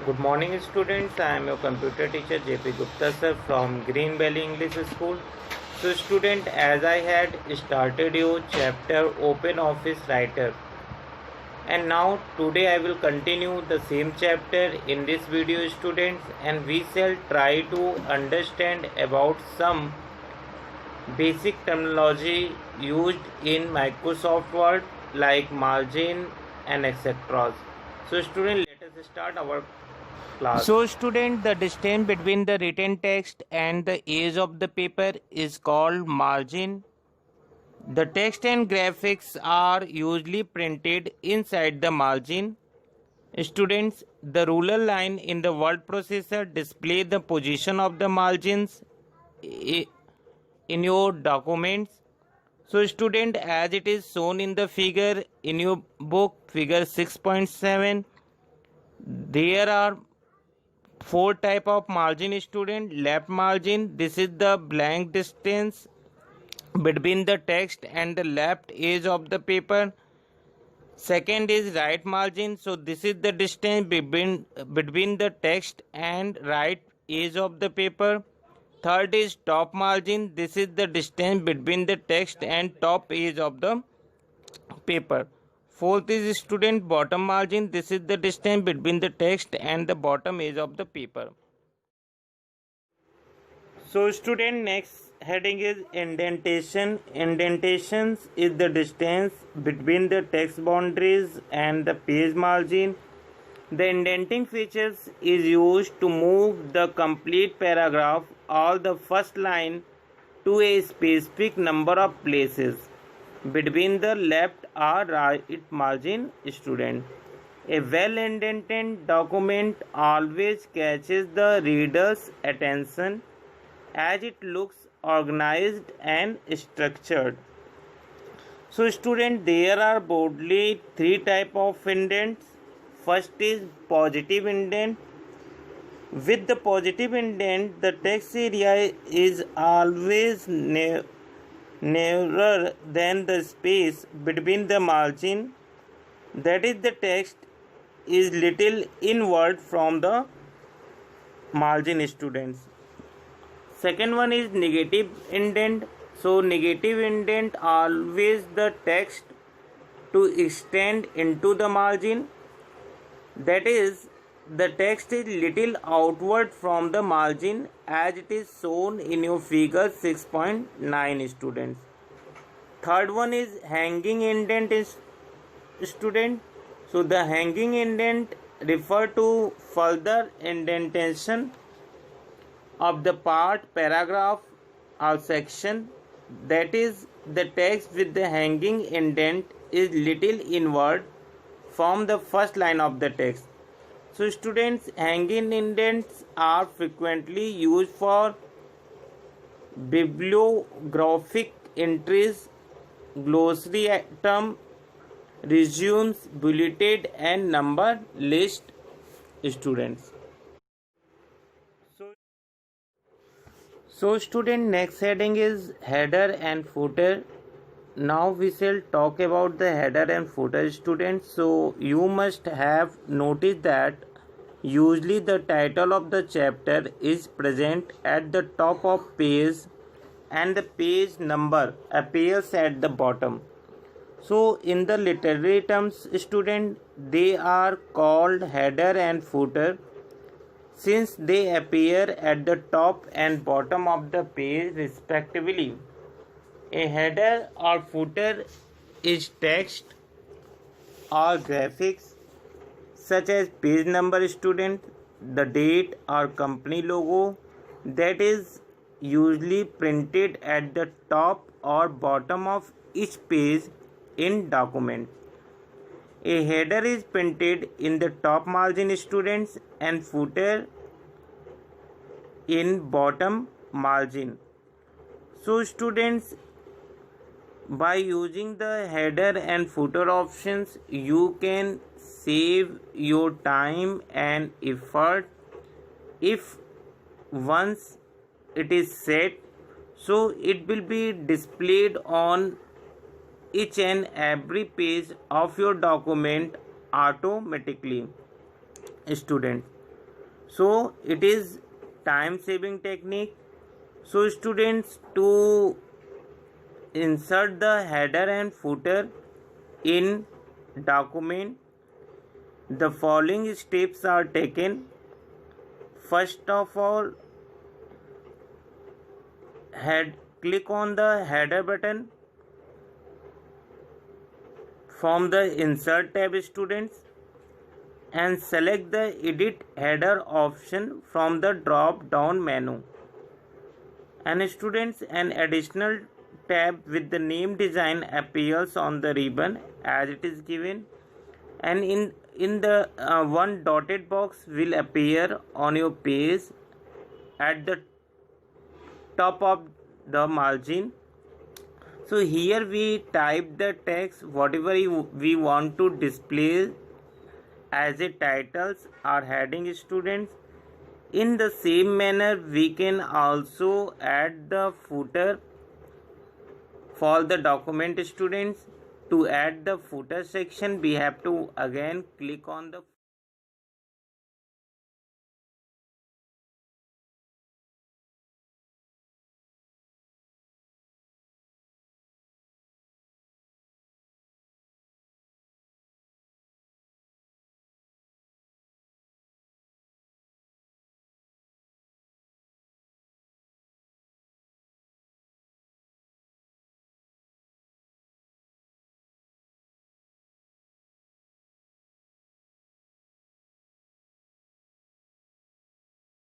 Good morning students, I am your computer teacher JP Gupta sir from Green Valley English School. So student, as I had started your chapter Open Office Writer, and now today I will continue the same chapter in this video students, and we shall try to understand about some basic terminology used in Microsoft Word like margin and etc. So student, let us start our class. So student, the distance between the written text and the edge of the paper is called margin. The text and graphics are usually printed inside the margin. Students, the ruler line in the word processor display the position of the margins in your documents. So student, as it is shown in the figure in your book, figure 6.7, there are four type of margin student. Left margin, this is the blank distance between the text and the left edge of the paper. Second is right margin, so this is the distance between the text and right edge of the paper. Third is top margin, this is the distance between the text and top edge of the paper. Fourth is student bottom margin, this is the distance between the text and the bottom edge of the paper. So student, next heading is indentation. Indentations is the distance between the text boundaries and the page margin. The indenting features is used to move the complete paragraph or the first line to a specific number of places between the left or right margin student. A well indented document always catches the reader's attention as it looks organized and structured. So student, there are broadly three type of indents. First is positive indent. With the positive indent, the text area is always narrower than the space between the margin, that is the text is little inward from the margin students. Second one is negative indent. So negative indent always the text to extend into the margin, that is the text is little outward from the margin as it is shown in your figure 6.9 students. Third one is hanging indent student. So the hanging indent refer to further indentation of the part, paragraph or section, that is the text with the hanging indent is little inward from the first line of the text. So students, hanging indents are frequently used for bibliographic entries, glossary term, resumes, bulleted and number list students. So student, next heading is header and footer. Now we shall talk about the header and footer students. So you must have noticed that usually the title of the chapter is present at the top of page and the page number appears at the bottom. So in the literary terms student, they are called header and footer since they appear at the top and bottom of the page respectively. A header or footer is text or graphics such as page number student, the date or company logo that is usually printed at the top or bottom of each page in document. A header is printed in the top margin students and footer in bottom margin. So students, by using the header and footer options, you can save your time and effort if once it is set, so it will be displayed on each and every page of your document automatically student. So it is time saving technique. So students, to insert the header and footer in document, the following steps are taken. First of all, click on the header button from the insert tab, students, and select the edit header option from the drop down menu. And students, an additional tab with the name design appears on the ribbon as it is given, and in the one dotted box will appear on your page at the top of the margin. So here we type the text whatever we want to display as a titles or heading, students. In the same manner, we can also add the footer for the document, students. To add the footer section, we have to again click on the